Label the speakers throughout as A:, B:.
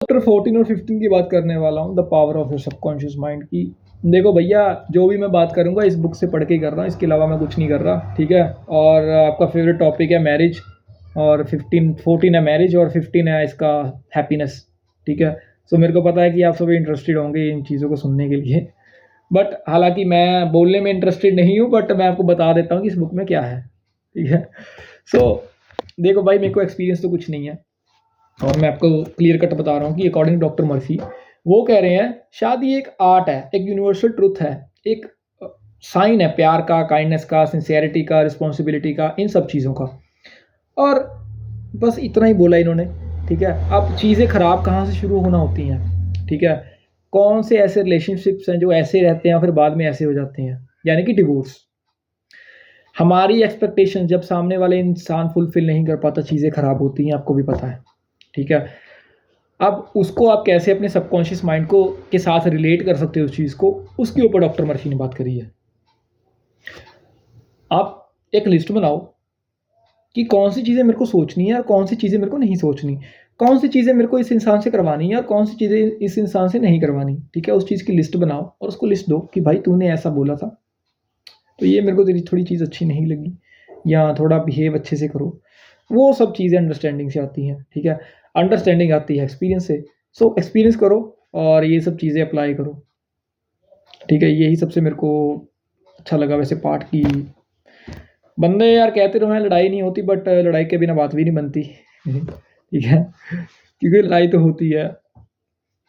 A: Chapter 14 और 15 की बात करने वाला हूँ, the power of your subconscious mind की। देखो भैया, जो भी मैं बात करूँगा इस बुक से पढ़ के ही कर रहा हूँ, इसके अलावा मैं कुछ नहीं कर रहा, ठीक है। और आपका फेवरेट टॉपिक है मैरिज, और 14 है मैरिज और 15 है इसका हैप्पीनेस, ठीक है। सो मेरे को पता है कि आप सभी इंटरेस्टेड होंगे इन चीज़ों को सुनने के लिए, बट हालांकि मैं बोलने में इंटरेस्टेड नहीं हूँ, बट मैं आपको बता देता हूँ कि इस बुक में क्या है, ठीक है। सो देखो भाई, मेरे को एक्सपीरियंस तो कुछ नहीं है, और मैं आपको क्लियर कट बता रहा हूँ कि अकॉर्डिंग डॉक्टर मर्फी, वो कह रहे हैं शादी एक आर्ट है, एक यूनिवर्सल ट्रुथ है, एक साइन है प्यार का, काइंडनेस का, सिंसियरिटी का, रिस्पॉन्सिबिलिटी का, इन सब चीज़ों का। और बस इतना ही बोला इन्होंने, ठीक है। अब चीज़ें ख़राब कहाँ से शुरू होना होती हैं, ठीक है। कौन से ऐसे रिलेशनशिप्स हैं जो ऐसे रहते हैं फिर बाद में ऐसे हो जाते हैं, यानी कि डिवोर्स। हमारी एक्सपेक्टेशन जब सामने वाले इंसान फुलफिल नहीं कर पाता, चीज़ें ख़राब होती हैं, आपको भी पता है, ठीक है। अब उसको आप कैसे अपने सबकॉन्शियस माइंड को के साथ रिलेट कर सकते हो उस चीज़ को, उसके ऊपर डॉक्टर मर्फी ने बात करी है। आप एक लिस्ट बनाओ कि कौन सी चीज़ें मेरे को सोचनी है और कौन सी चीज़ें मेरे को नहीं सोचनी, कौन सी चीज़ें मेरे को इस इंसान से करवानी है और कौन सी चीज़ें इस इंसान से नहीं करवानी, ठीक है। उस चीज़ की लिस्ट बनाओ और उसको लिस्ट दो कि भाई तूने ऐसा बोला था, तो ये मेरे को तेरी थोड़ी चीज़ अच्छी नहीं लगी, या थोड़ा बिहेव अच्छे से करो। वो सब चीज़ें अंडरस्टैंडिंग से आती हैं, ठीक है। अंडरस्टैंडिंग आती है एक्सपीरियंस से। सो एक्सपीरियंस करो और ये सब चीज़ें अप्लाई करो, ठीक है। यही सबसे मेरे को अच्छा लगा वैसे पार्ट की। बंदे यार कहते रहो हैं लड़ाई नहीं होती, बट लड़ाई के बिना बात भी नहीं बनती, ठीक है। क्योंकि लड़ाई तो होती है,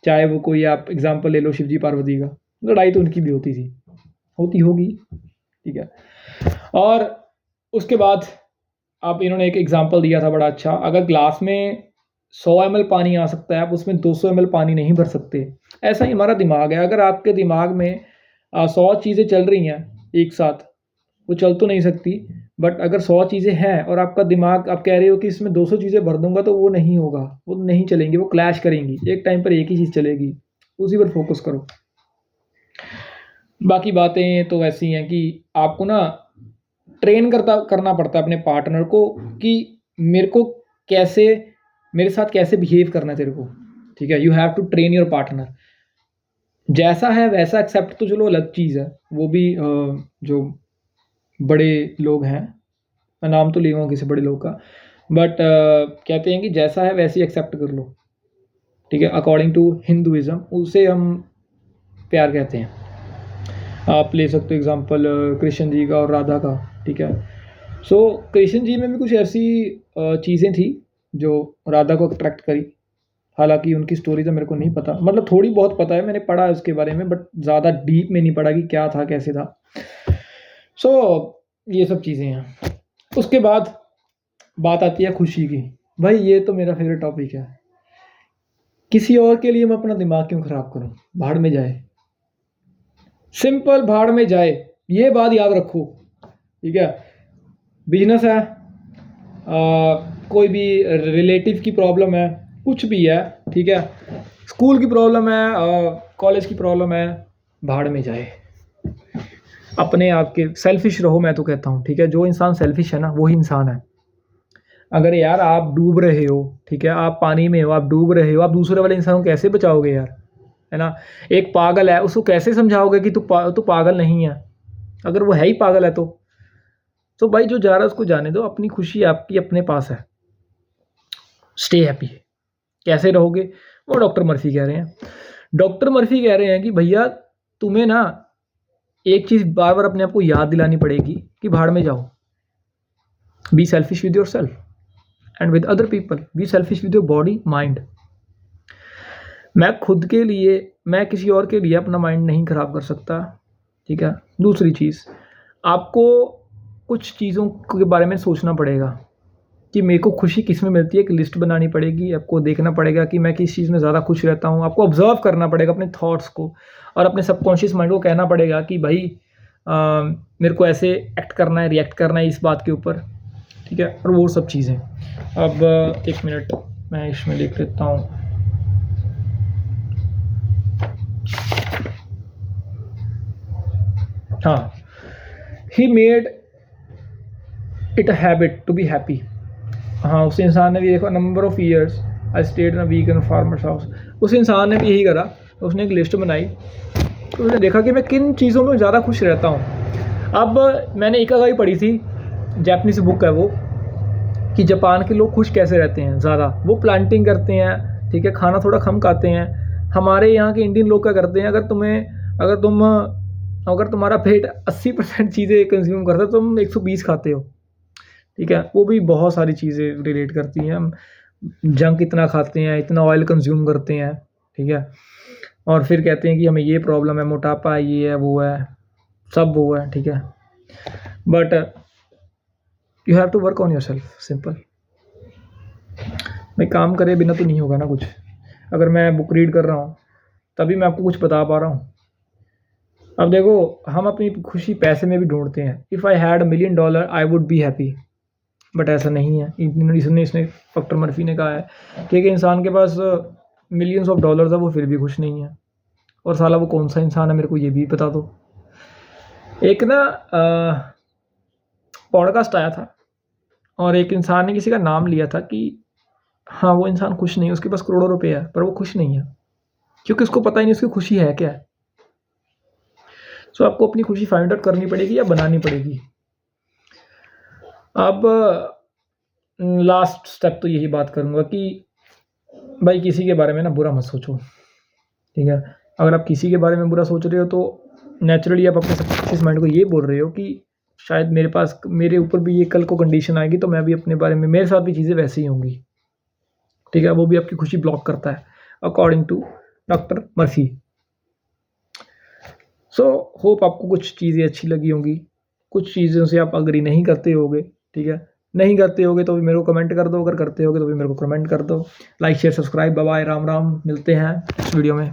A: चाहे वो कोई आप एग्जाम्पल ले लो शिव जी पार्वती का, लड़ाई तो उनकी भी होती थी, होती होगी, ठीक है। और उसके बाद आप इन्होंने एक एग्जाम्पल दिया था बड़ा अच्छा, अगर ग्लास में 100 ml पानी आ सकता है, आप उसमें 200 ml पानी नहीं भर सकते। ऐसा ही हमारा दिमाग है, अगर आपके दिमाग में 100 चीज़ें चल रही हैं एक साथ, वो चल तो नहीं सकती, बट अगर 100 चीज़ें हैं और आपका दिमाग, आप कह रहे हो कि इसमें 200 चीज़ें भर दूंगा, तो वो नहीं होगा, वो नहीं चलेंगी, वो क्लैश करेंगी। एक टाइम पर एक ही चीज़ चलेगी, उसी पर फोकस करो। बाकी बातें तो ऐसी हैं कि आपको ना ट्रेन करना पड़ता है अपने पार्टनर को कि मेरे को कैसे, मेरे साथ कैसे बिहेव करना है तेरे को, ठीक है। You have to train your partner. जैसा है वैसा एक्सेप्ट तो चलो अलग चीज़ है, वो भी जो बड़े लोग हैं, मैं नाम तो लूँगा किसी बड़े लोग का, बट कहते हैं कि जैसा है वैसे ही एक्सेप्ट कर लो, ठीक है। अकॉर्डिंग टू हिंदुइज़्म उसे हम प्यार कहते हैं। आप ले सकते हो एग्जांपल कृष्ण जी का और राधा का, ठीक है। सो कृष्ण जी में भी कुछ ऐसी चीज़ें थी जो राधा को अट्रैक्ट करी। हालांकि उनकी स्टोरी तो मेरे को नहीं पता, मतलब थोड़ी बहुत पता है, मैंने पढ़ा है उसके बारे में, बट ज़्यादा डीप में नहीं पढ़ा कि क्या था कैसे था। सो ये सब चीज़ें हैं। उसके बाद बात आती है खुशी की। भाई ये तो मेरा फेवरेट टॉपिक है। किसी और के लिए मैं अपना दिमाग क्यों ख़राब करूं, भाड़ में जाए, सिंपल भाड़ में जाए, ये बात याद रखो, ठीक है। बिजनेस है, कोई भी रिलेटिव की प्रॉब्लम है, कुछ भी है, ठीक है। स्कूल की प्रॉब्लम है, कॉलेज की प्रॉब्लम है, भाड़ में जाए। अपने आप के सेल्फिश रहो, मैं तो कहता हूँ, ठीक है। जो इंसान सेल्फिश है ना, वही इंसान है। अगर यार आप डूब रहे हो, ठीक है, आप पानी में हो, आप डूब रहे हो, आप दूसरे वाले इंसान को कैसे बचाओगे यार, है ना। एक पागल है, उसको कैसे समझाओगे कि तू पागल नहीं है, अगर वो है ही पागल है तो भाई जो जा रहा है उसको जाने दो, अपनी खुशी आपकी अपने पास है, स्टे हैप्पी। कैसे रहोगे, वो डॉक्टर मर्फी कह रहे हैं। डॉक्टर मर्फी कह रहे हैं कि भैया तुम्हें ना एक चीज़ बार बार अपने आप को याद दिलानी पड़ेगी कि भाड़ में जाओ। Be selfish with your self and with other people, be selfish with your body mind. मैं खुद के लिए, मैं किसी और के लिए अपना माइंड नहीं ख़राब कर सकता, ठीक है। दूसरी चीज़, आपको कुछ चीज़ों के बारे में सोचना पड़ेगा कि मेरे को खुशी किस में मिलती है। एक लिस्ट बनानी पड़ेगी, आपको देखना पड़ेगा कि मैं किस चीज़ में ज़्यादा खुश रहता हूँ। आपको ऑब्जर्व करना पड़ेगा अपने थॉट्स को, और अपने सबकॉन्शियस माइंड को कहना पड़ेगा कि भाई मेरे को ऐसे एक्ट करना है, रिएक्ट करना है इस बात के ऊपर, ठीक है। और वो सब चीज़ें। अब एक मिनट मैं इसमें लिख लेता हूँ। हाँ, he made it a habit to be happy. हाँ, उस इंसान ने भी देखो number of years I stayed in a week in farmer's house. उस इंसान ने भी यही करा, उसने एक लिस्ट बनाई, तो उसने देखा कि मैं किन चीज़ों में ज़्यादा खुश रहता हूँ। अब मैंने इकागाई पढ़ी थी, जापानीज़ बुक है वो, कि जापान के लोग खुश कैसे रहते हैं ज़्यादा। वो प्लांटिंग करते हैं, ठीक है, खाना थोड़ा कम खाते हैं। हमारे यहाँ के इंडियन लोग क्या करते हैं, अगर तुम्हारा पेट 80% चीज़ें कंज्यूम करता है, तुम 120 खाते हो, ठीक है। वो भी बहुत सारी चीज़ें रिलेट करती हैं। हम जंक इतना खाते हैं, इतना ऑयल कंज्यूम करते हैं, ठीक है, और फिर कहते हैं कि हमें ये प्रॉब्लम है, मोटापा है, ये है, वो है, सब वो है, ठीक है। But you have to work on yourself, simple. भाई काम करे बिना तो नहीं होगा ना कुछ। अगर मैं बुक रीड कर रहा हूँ तभी मैं आपको कुछ बता पा रहा हूँ। अब देखो, हम अपनी खुशी पैसे में भी ढूंढते हैं। If I had $1 million I would be happy, but ऐसा नहीं है। इसने डॉक्टर मर्फी ने कहा है कि एक इंसान के पास मिलियंस ऑफ डॉलर्स है, वो फिर भी खुश नहीं है। और साला वो कौन सा इंसान है, मेरे को ये भी बता दो। एक ना पॉडकास्ट आया था और एक इंसान ने किसी का नाम लिया था कि हाँ, वो इंसान खुश नहीं है, उसके पास करोड़ों रुपए है पर वो खुश नहीं है, क्योंकि उसको पता ही नहीं उसकी खुशी है क्या है। सो आपको अपनी खुशी फाइंड आउट करनी पड़ेगी या बनानी पड़ेगी। अब लास्ट स्टेप तो यही बात करूँगा कि भाई किसी के बारे में ना बुरा मत सोचो, ठीक है। अगर आप किसी के बारे में बुरा सोच रहे हो तो नेचुरली आप अपने सबकॉन्शियस माइंड को ये बोल रहे हो कि शायद मेरे ऊपर भी ये कल को कंडीशन आएगी, तो मैं भी अपने बारे में, मेरे साथ भी चीज़ें वैसी ही होंगी, ठीक है। वो भी आपकी खुशी ब्लॉक करता है, according to doctor Murphy. So hope आपको कुछ चीज़ें अच्छी लगी होंगी, कुछ चीज़ों से आप अग्री नहीं करते होगे, ठीक है। नहीं करते होगे तो भी मेरे को कमेंट कर दो, अगर करते होगे तो भी मेरे को कमेंट कर दो। Like share subscribe, bye bye, राम राम, मिलते हैं इस वीडियो में।